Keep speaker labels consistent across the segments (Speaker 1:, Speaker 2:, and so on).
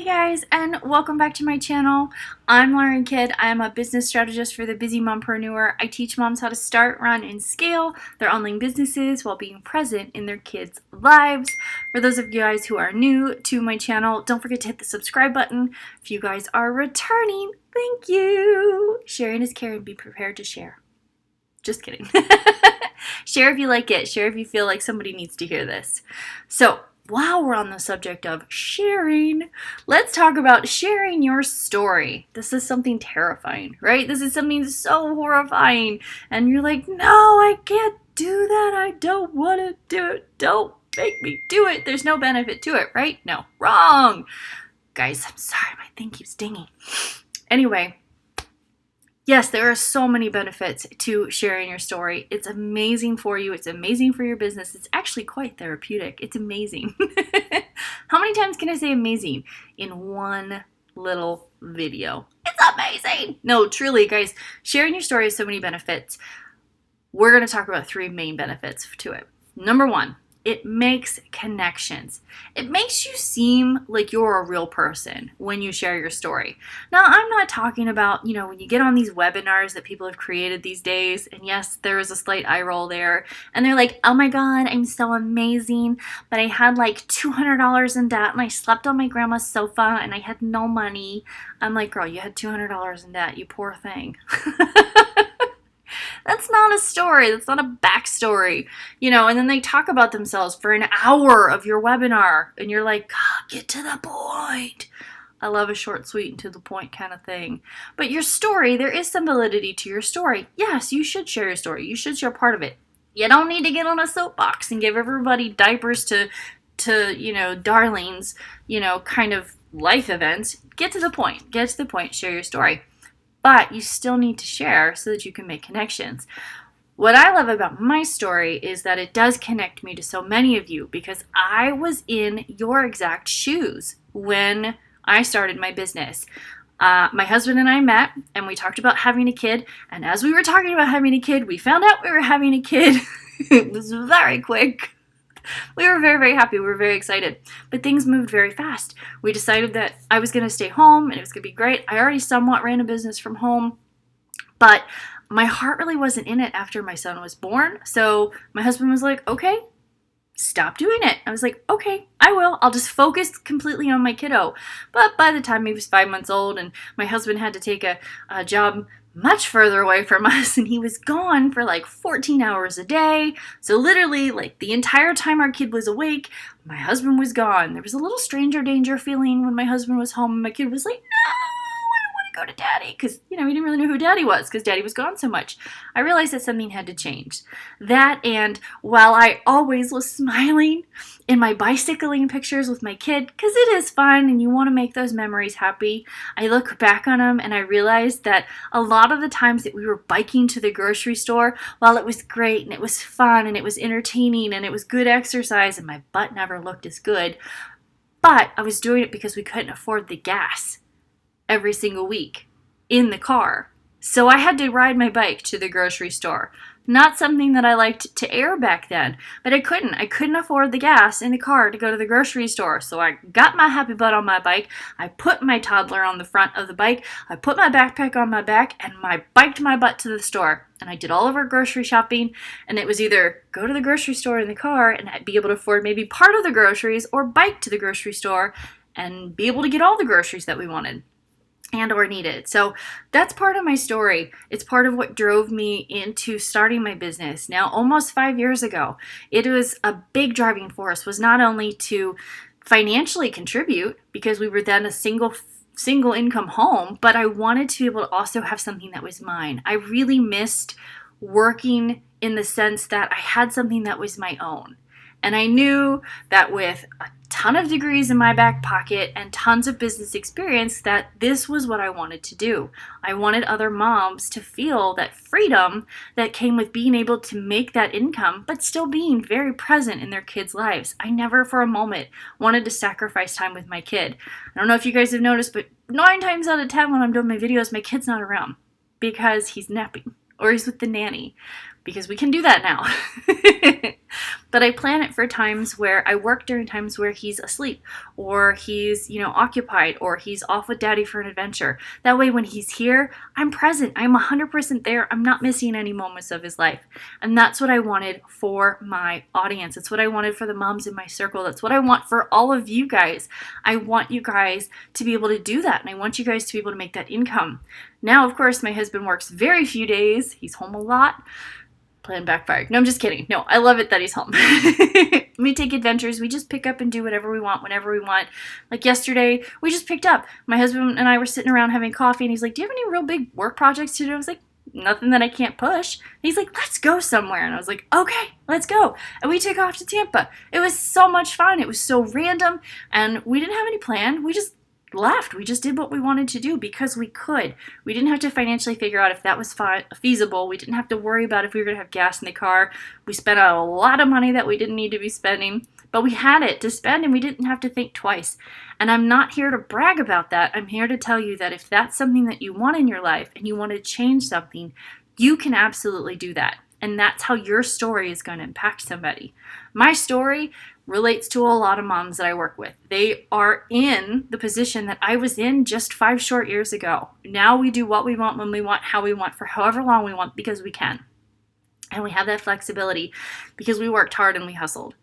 Speaker 1: Hey guys, and welcome back to my channel. I'm Lauren Kidd. I am a business strategist for the busy mompreneur. I teach moms how to start, run, and scale their online businesses while being present in their kids' lives. For those of you guys who are new to my channel, don't forget to hit the subscribe button. If you guys are returning, thank you. Sharing is caring. Be prepared to share. Just kidding. Share if you like it. Share if you feel like somebody needs to hear this. So, while we're on the subject of sharing, let's talk about sharing your story. This is something terrifying, right? This is something so horrifying. And you're like, no, I can't do that. I don't want to do it. Don't make me do it. There's no benefit to it, right? No, wrong. Guys, I'm sorry. My thing keeps dinging. Anyway. Yes, there are so many benefits to sharing your story. It's amazing for you. It's amazing for your business. It's actually quite therapeutic. It's amazing. How many times can I say amazing in one little video? It's amazing. No, truly, guys, sharing your story has so many benefits. We're going to talk about three main benefits to it. Number one, it makes connections. It makes you seem like you're a real person when you share your story. Now, I'm not talking about, when you get on these webinars that people have created these days, and yes, there is a slight eye roll there, and they're like, oh my God, I'm so amazing, but I had like $200 in debt, and I slept on my grandma's sofa, and I had no money. I'm like, girl, you had $200 in debt, you poor thing. That's not a story. That's not a backstory, and then they talk about themselves for an hour of your webinar and you're like, God, get to the point. I love a short, sweet, and to the point kind of thing. But your story, there is some validity to your story. Yes, you should share your story. You should share part of it. You don't need to get on a soapbox and give everybody diapers to darlings, kind of life events. Get to the point. Get to the point. Share your story. But you still need to share so that you can make connections. What I love about my story is that it does connect me to so many of you because I was in your exact shoes when I started my business. My husband and I met and we talked about having a kid. And as we were talking about having a kid, we found out we were having a kid. It was very quick. We were very, very happy. We were very excited. But things moved very fast. We decided that I was going to stay home and it was going to be great. I already somewhat ran a business from home, but my heart really wasn't in it after my son was born. So my husband was like, okay, stop doing it. I was like, okay, I will. I'll just focus completely on my kiddo. But by the time he was 5 months old and my husband had to take a job much further away from us, and he was gone for like 14 hours a day. So literally, like the entire time our kid was awake, my husband was gone. There was a little stranger danger feeling when my husband was home, and my kid was like, no, I don't want to go to daddy, because, he didn't really know who daddy was, because daddy was gone so much. I realized that something had to change. That, and while I always was smiling in my bicycling pictures with my kid, because it is fun and you want to make those memories happy, I look back on them and I realized that a lot of the times that we were biking to the grocery store, while it was great and it was fun and it was entertaining and it was good exercise and my butt never looked as good, but I was doing it because we couldn't afford the gas every single week in the car. So I had to ride my bike to the grocery store. Not something that I liked to air back then, but I couldn't. I couldn't afford the gas in the car to go to the grocery store. So I got my happy butt on my bike. I put my toddler on the front of the bike. I put my backpack on my back and I biked my butt to the store. And I did all of our grocery shopping. And it was either go to the grocery store in the car and be able to afford maybe part of the groceries, or bike to the grocery store and be able to get all the groceries that we wanted and or needed. So that's part of my story. It's part of what drove me into starting my business now almost 5 years ago. It was a big driving force, was not only to financially contribute because we were then a single income home, but I wanted to be able to also have something that was mine. I really missed working in the sense that I had something that was my own. And I knew that with a ton of degrees in my back pocket and tons of business experience, that this was what I wanted to do. I wanted other moms to feel that freedom that came with being able to make that income, but still being very present in their kids' lives. I never for a moment wanted to sacrifice time with my kid. I don't know if you guys have noticed, but 9 times out of 10 when I'm doing my videos, my kid's not around because he's napping or he's with the nanny, because we can do that now. But I plan it for times where I work during times where he's asleep or he's, occupied or he's off with daddy for an adventure. That way when he's here, I'm present. I'm 100% there. I'm not missing any moments of his life. And that's what I wanted for my audience. That's what I wanted for the moms in my circle. That's what I want for all of you guys. I want you guys to be able to do that. And I want you guys to be able to make that income. Now, of course, my husband works very few days. He's home a lot. Plan backfired. No, I'm just kidding. No, I love it that he's home. We take adventures. We just pick up and do whatever we want, whenever we want. Like yesterday, we just picked up. My husband and I were sitting around having coffee, and he's like, do you have any real big work projects to do? I was like, nothing that I can't push. And he's like, let's go somewhere. And I was like, okay, let's go. And we took off to Tampa. It was so much fun. It was so random, and we didn't have any plan. We just left. We just did what we wanted to do because we could. We didn't have to financially figure out if that was feasible. We didn't have to worry about if we were going to have gas in the car. We spent a lot of money that we didn't need to be spending, but we had it to spend and we didn't have to think twice. And I'm not here to brag about that. I'm here to tell you that if that's something that you want in your life and you want to change something, you can absolutely do that. And that's how your story is going to impact somebody. My story relates to a lot of moms that I work with. They are in the position that I was in just 5 short years ago. Now we do what we want, when we want, how we want, for however long we want, because we can. And we have that flexibility because we worked hard and we hustled.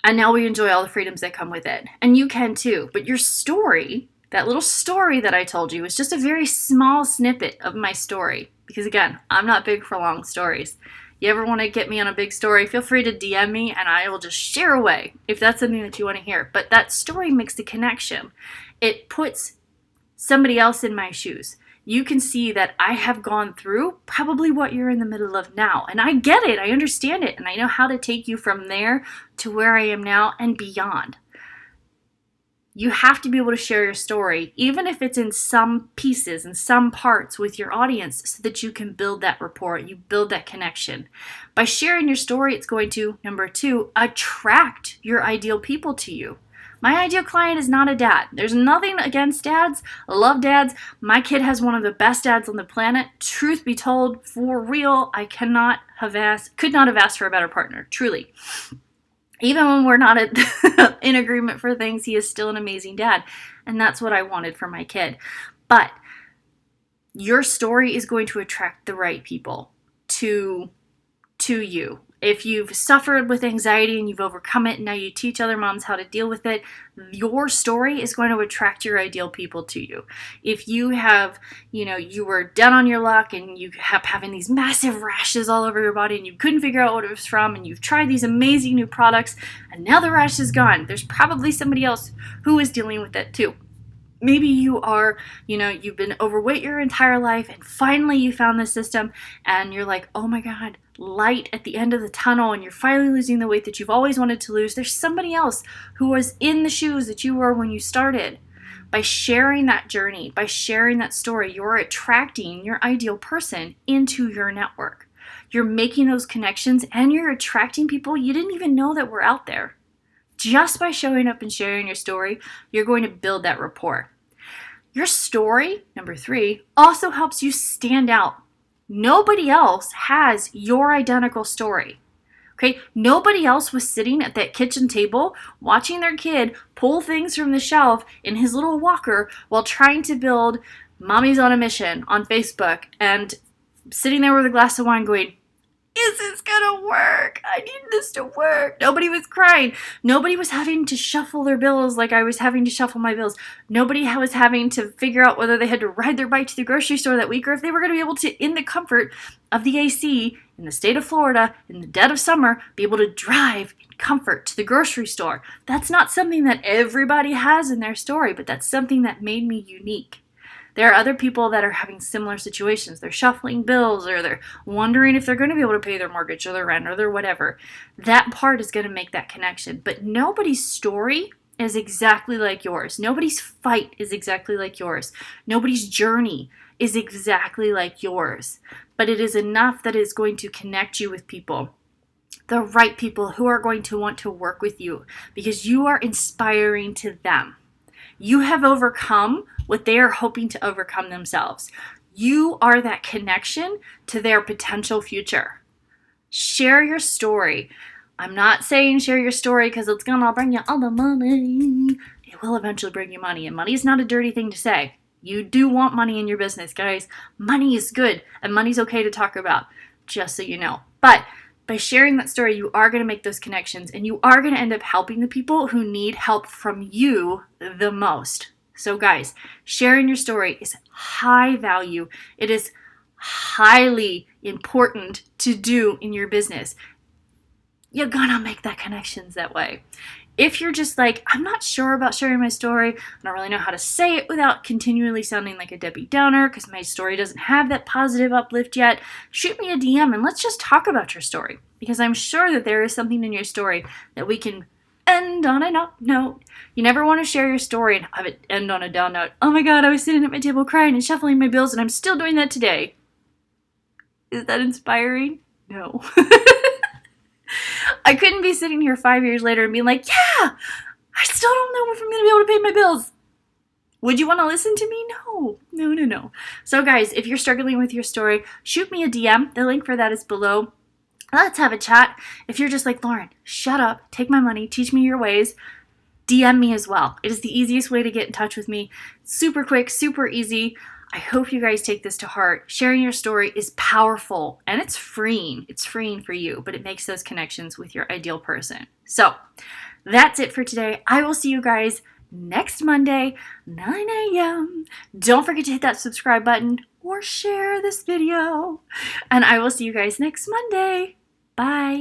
Speaker 1: And now we enjoy all the freedoms that come with it. And you can too. But your story, that little story that I told you, is just a very small snippet of my story. Because again, I'm not big for long stories. You ever want to get me on a big story, feel free to DM me and I will just share away if that's something that you want to hear. But that story makes a connection. It puts somebody else in my shoes. You can see that I have gone through probably what you're in the middle of now. And I get it. I understand it. And I know how to take you from there to where I am now and beyond. You have to be able to share your story, even if it's in some pieces and some parts with your audience, so that you can build that rapport, you build that connection. By sharing your story, it's going to, number 2, attract your ideal people to you. My ideal client is not a dad. There's nothing against dads. I love dads. My kid has one of the best dads on the planet. Truth be told, for real, I could not have asked for a better partner, truly. Even when we're not in agreement for things, he is still an amazing dad. And that's what I wanted for my kid. But your story is going to attract the right people to you. If you've suffered with anxiety and you've overcome it and now you teach other moms how to deal with it, your story is going to attract your ideal people to you. If you have, you were down on your luck and you have having these massive rashes all over your body and you couldn't figure out what it was from, and you've tried these amazing new products and now the rash is gone, there's probably somebody else who is dealing with it too. Maybe you are, you've been overweight your entire life and finally you found this system and you're like, oh my God, light at the end of the tunnel, and you're finally losing the weight that you've always wanted to lose. There's somebody else who was in the shoes that you were when you started. By sharing that journey, by sharing that story, you're attracting your ideal person into your network. You're making those connections and you're attracting people you didn't even know that were out there. Just by showing up and sharing your story, you're going to build that rapport. Your story, number 3, also helps you stand out. Nobody else has your identical story. Okay? Nobody else was sitting at that kitchen table watching their kid pull things from the shelf in his little walker while trying to build Mommy's on a Mission on Facebook and sitting there with a glass of wine going, is this gonna work? I need this to work. Nobody was crying. Nobody was having to shuffle their bills like I was having to shuffle my bills. Nobody was having to figure out whether they had to ride their bike to the grocery store that week or if they were going to be able to, in the comfort of the AC in the state of Florida, in the dead of summer, be able to drive in comfort to the grocery store. That's not something that everybody has in their story, but that's something that made me unique. There are other people that are having similar situations. They're shuffling bills or they're wondering if they're going to be able to pay their mortgage or their rent or their whatever. That part is going to make that connection. But nobody's story is exactly like yours. Nobody's fight is exactly like yours. Nobody's journey is exactly like yours. But it is enough that is going to connect you with people. The right people who are going to want to work with you because you are inspiring to them. You have overcome what they are hoping to overcome themselves. You are that connection to their potential future. Share your story. I'm not saying share your story because it's gonna bring you all the money. It will eventually bring you money, and money is not a dirty thing to say. You do want money in your business, guys. Money is good, and money's okay to talk about, just so you know. But by sharing that story, you are going to make those connections, and you are going to end up helping the people who need help from you the most. So guys, sharing your story is high value. It is highly important to do in your business. You're gonna make that connections that way. If you're just like, I'm not sure about sharing my story, I don't really know how to say it without continually sounding like a Debbie Downer because my story doesn't have that positive uplift yet, shoot me a DM and let's just talk about your story, because I'm sure that there is something in your story that we can end on an up note. You never want to share your story and have it end on a down note. Oh my God, I was sitting at my table crying and shuffling my bills and I'm still doing that today. Is that inspiring? No. I couldn't be sitting here 5 years later and being like, yeah, I still don't know if I'm going to be able to pay my bills. Would you want to listen to me? No. So guys, if you're struggling with your story, shoot me a DM. The link for that is below. Let's have a chat. If you're just like, Lauren, shut up, take my money, teach me your ways, DM me as well. It is the easiest way to get in touch with me. Super quick, super easy. I hope you guys take this to heart. Sharing your story is powerful and it's freeing. It's freeing for you, but it makes those connections with your ideal person. So that's it for today. I will see you guys next Monday, 9 a.m. Don't forget to hit that subscribe button or share this video. And I will see you guys next Monday. Bye.